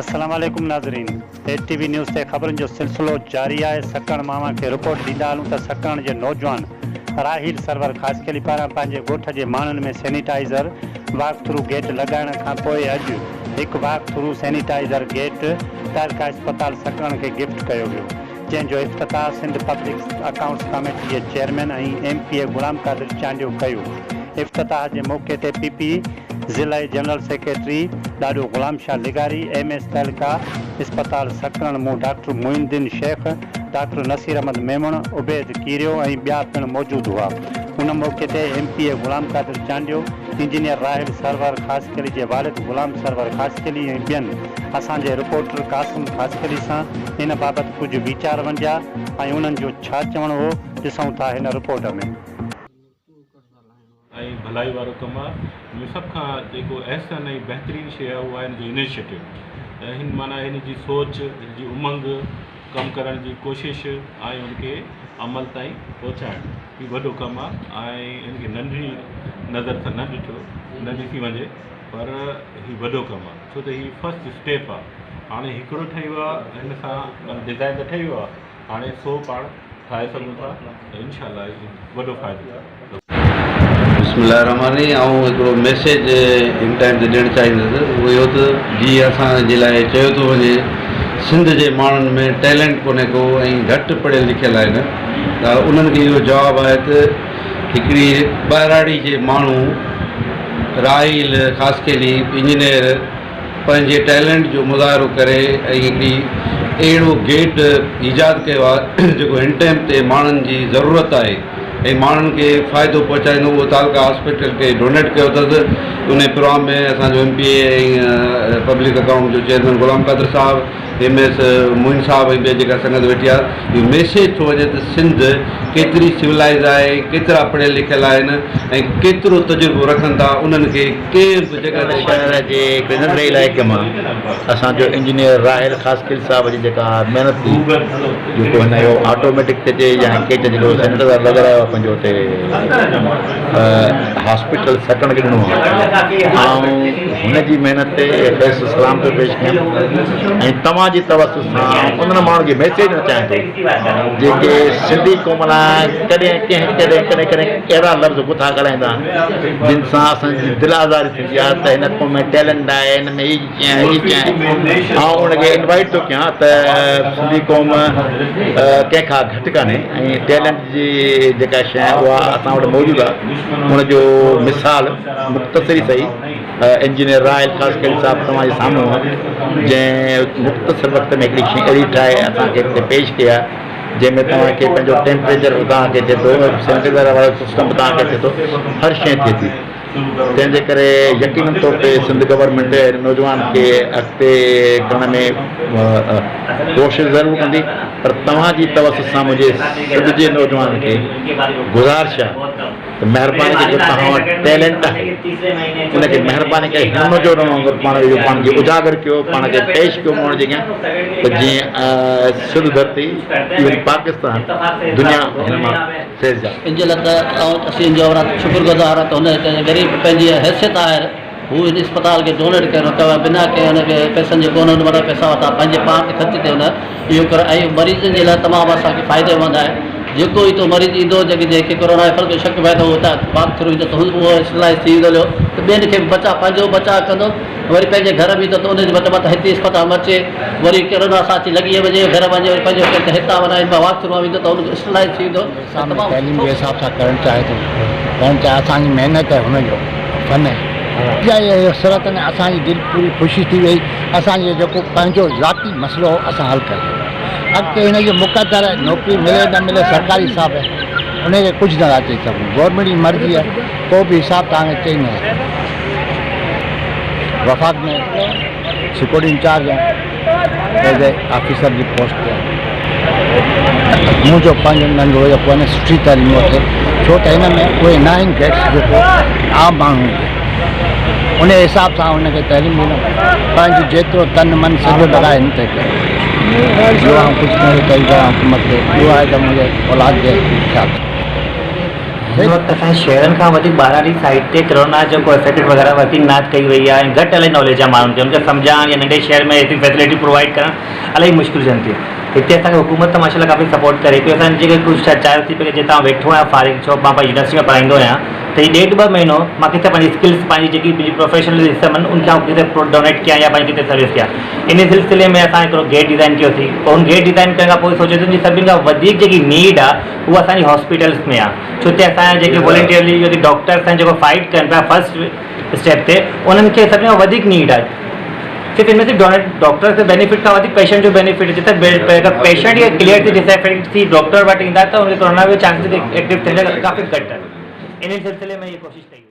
अस्सलाम वालेकुम नाज़रीन, टीवी न्यूज़ ते ख़बरनि जो सिलसिलो जारी आहे। सकरंड मामा खे रिपोर्ट ॾींदा हलूं त सकरंड जे नौजवान राहिल सरवर खख़ासख़ेलि पारां पंहिंजे ॻोठ जे माण्हुनि में सैनिटाइज़र वाक थ्रू गेट लॻाइण खां पोइ अॼु हिकु वाक थ्रू सैनिटाइज़र गेट تعلقه اسپتال سکرنڈ کي گفٽ कयो वियो, जंहिंजो افتتاح सिंध पबलक अकाउंट्स क़ामेटी जे चेयरमैन ऐं MP غلام قادر چانڈيو कयो। افتتاح जे मौक़े ते PP ज़िला जनरल सेक्रेटरी ॾाढो غلام लिगारी, MS تعلقه اسپتال سکرنڈ मूं डॉक्टर मोइनुद्दीन शेख, डॉक्टर नसीर अहमद मेमण, उबैद कीरियो ऐं ॿिया पिणु मौजूदु हुआ। उन मौक़े ते MP Ghulam Qadir چانڈيو, engineer Rahil server खख़ासख़ेलि जे वालिद غلام सरवर खख़ासख़ेलि ऐं ॿियनि असांजे रिपोर्टर قاسم खख़ासख़ेलि सां इन बाबति कुझु वीचार वंडिया ऐं उन्हनि जो छा चवणु हो, ॾिसूं था हिन रिपोर्ट में। ऐं भलाई वारो कमु आहे। सभ खां जेको अहसन ऐं बहितरीनु शइ आहे उहा हिन जो इनिशिएटिव, हिन माना हिन जी सोच, हिन जी उमंग, कमु करण जी कोशिशि ऐं हुनखे अमल ताईं पहुचाइणु, हीउ वॾो कमु आहे। ऐं हिनखे नंढी नज़र सां न ॾिठो, न ॾिसी वञे, पर हीउ वॾो कमु आहे, छो त हीउ फस्ट स्टेप आहे। हाणे हिकिड़ो ठही वियो आहे, हिन सां डिज़ाइन त ठही वियो आहे, हाणे 100 पाण ठाहे सघूं था, इनशाअल्लाह वॾो फ़ाइदो आहे। बिस्मिल्लाहिर्रहमानिर्रहीम। ऐं हिकिड़ो मैसेज इन टाइम ते ॾियणु चाहींदुसि, उहो इहो त जीअं असांजे लाइ चयो थो वञे सिंध जे माण्हुनि में टेलेंट कोन्हे को ऐं घटि पढ़ियल लिखियल आहिनि, त उन्हनि खे इहो जवाबु आहे त हिकिड़ी ॿाहिराड़ी जे माण्हू राहिल खख़ासख़ेलि इंजीनियर पंहिंजे टैलेंट जो मुज़ाहिरो करे ऐं हिकिड़ी अहिड़ो गेट ईजाद कयो आहे जेको हिन टाइम ते माण्हुनि जी ज़रूरत आहे ऐं माण्हुनि खे फ़ाइदो पहुचाईंदो। उहो तालका हॉस्पिटल खे डोनेट कयो अथसि। उन प्रोग्राम में असांजो MP ऐं पब्लिक अकाउंट जो चेयरमैन غلام قادر साहब, MS मोइन साहब ऐं ॿिया जेका संगत वेठी आहे, इहो मैसेज थो वञे त सिंध केतिरी सिविलाइज़ आहे, केतिरा पढ़ियल लिखियल आहिनि ऐं केतिरो तजुर्बो रखनि था। उन्हनि खे कंहिं बि जॻह ते शहर जे नंढड़े इलाइक़े मां असांजो इंजीनियर राहिल खख़ासख़ेलि साहब जी जेका महिनत थी, जेको हिन जो ऑटोमेटिक ते चए या कंहिं जेको सैनिटाइज़र लॻारायो पंहिंजो हुते हॉस्पिटल सकरंड खे ॾिनो आहे, ऐं हुनजी महिनत ते फ़ैज़ सलाम थो पेश कयां ऐं तव्हांजी तवसुस सां उन्हनि माण्हुनि खे मैसेज ॾियणु चाहियां थो जेके सिंधी क़ौम लाइ कॾहिं अहिड़ा लफ़्ज़ बुथा ॻाल्हाईंदा आहिनि जिन सां असांजी दिलि आज़ारी थींदी आहे त हिन क़ौम में टैलेंट आहे, हिन में हीअ कीअं ऐं उनखे इनवाइट थो कयां त सिंधी क़ौम कंहिंखां घटि कान्हे ऐं टैलेंट जी जेका शइ उहा असां वटि मौजूदु आहे। हुनजो मिसाल मुख़्तसिरी सही इंजीनियर राहिल खख़ासख़ेलि साहब तव्हांजे साम्हूं आहे, जंहिं मुख़्तसिर वक़्त में हिकिड़ी शइ अहिड़ी ठाहे असांखे हिते पेश कया जंहिंमें तव्हांखे पंहिंजो टेम्परेचर तव्हांखे थिए थो, सैनिटाइज़र वारो सिस्टम तव्हांखे थिए थो, हर शइ थिए थी। तंहिंजे करे यकीनन तौर ते सिंध गवर्नमेंट नौजवान खे अॻिते करण में कोशिशि ज़रूरु कंदी, पर तव्हांजी तवसुस सां मुंहिंजे सिंध जे नौजवान खे गुज़ारिश आहे त महिरबानी जेको तव्हां वटि टैलेंट आहे उनखे महिरबानी करे हिन जो वांगुरु पाण खे उजागर कयो, पाण खे पेश कयो माण्हुनि जे अॻियां, त जीअं सिंध धरती इवन पाकिस्तान दुनिया हिन मां फैज़ आहे। इन जे लाइ त असीं शुक्रगुज़ार आहे त हुन ग़रीब पंहिंजी हैसियत आहे हू इन अस्पताल खे डोनेट कयो, बिना कंहिं हुनखे पैसनि जे कोन वॾा पैसा वरिता, पंहिंजे पाण ते ख़र्च ते हुन इहो करे। ऐं मरीज़नि जे लाइ तमामु असांखे फ़ाइदेमंद आहे। जेको ई तो मरीज़ ईंदो जंहिंखे कोरोना जो फर्क़ु शक पए थो हुतां बाग थ्रू ईंदो त उहो सिलाई थी वेंदो, त ॿियनि खे पंहिंजो बचाव कंदो, वरी पंहिंजे घर में ईंदो त उनजे मथां हिते अस्पताल में अचे, वरी कोरोना सां अची लॻी वञे घर वञे, वरी पंहिंजो हितां वञाए बाग थ्रू वेंदो त उनखे सिलाई थी वेंदो। तैलीम जे हिसाब सां करणु चाहे थो, असांजी महिनत आहे, हुनजो फन आहे, इहा सिरत में असांजी दिलि पूरी ख़ुशी थी वई। असांजो जेको पंहिंजो ज़ाती मसइलो हो असां हल कयो। अॻिते हिनजो मुक़दर नौकिरी मिले न मिले सरकारी हिसाब आहे, उनखे कुझु न था चई सघूं, गवर्नमेंट जी मर्ज़ी आहे, को बि हिसाब तव्हांखे चई न आहे। वफ़ाक़ में सिक्योरिटी इंचार्ज आहे, एज ए ऑफिसर जी पोस्ट ते मुंहिंजो पंहिंजो नंढो जेको आहे न सुठी तालीम वठे, छो त हिन में उहे न आहिनि गेट्स जेको आम माण्हू उन हिसाब सां हुनखे तइलीम ॾिनो, पंहिंजो जेतिरो तन मन सॼो लॻाए हिन ते कयो। जो कुझु न कई हुकूमत खे, इहो आहे त मुंहिंजे औलाद जे ख़्यालु हिन वक़्तु असांजे शहरनि खां वधीक ॿाहिरां साइड ते कोरोना जो को इफेक्ट वग़ैरह वधीक नाच कई वई आहे ऐं घटि इलाही नॉलेज आहे माण्हुनि खे उनखे सम्झाइण या नंढे शहर में एतिरी फैसिलिटी प्रोवाइड करणु इलाही मुश्किल थियनि थियूं हिते असांखे हुकूमत माशाल्लाह काफ़ी सपोर्ट करे पई असां जेके कुझु चाहियो थी पई जितां वेठो आहियां फारिग छो मां यूनिवर्सिटी में पढ़ाईंदो आहियां त हीउ 1.5-2 महीनो मां किथे पंहिंजी स्किल्स पंहिंजी जेकी प्रोफेशनल सिस्टम आहिनि उनखे आउं किथे डोनेट कयां या पंहिंजी किथे सर्विस कयां इन सिलसिले में असां हिकिड़ो गेट डिज़ाइन कयोसीं पोइ हुन गेट डिज़ाइन करण खां पोइ सोचियोसीं कि सभिनि खां वधीक जेकी नीड आहे उहा असांजी हॉस्पिटल्स में आहे छो त असांजा जेके वॉलंटियरली जेके डॉक्टर्स आहिनि जेको फाइट कनि पिया फर्स्ट स्टेप ते उन्हनि खे सभिनि खां वधीक नीड आहे सिर्फ इनमें सिर्फ डॉक्टर के बेनिफिट का वधीक पेशेंट जो बेनिफिट जिते अगर पेशेंट ये क्लियर थी डिसएफेक्ट थी डॉक्टर वटि ईंदा त उनखे कोरोना जो चांसिस एक्टिव थियण जा काफ़ी घटि आहे इन सिलसिले में ये कोशिशि कई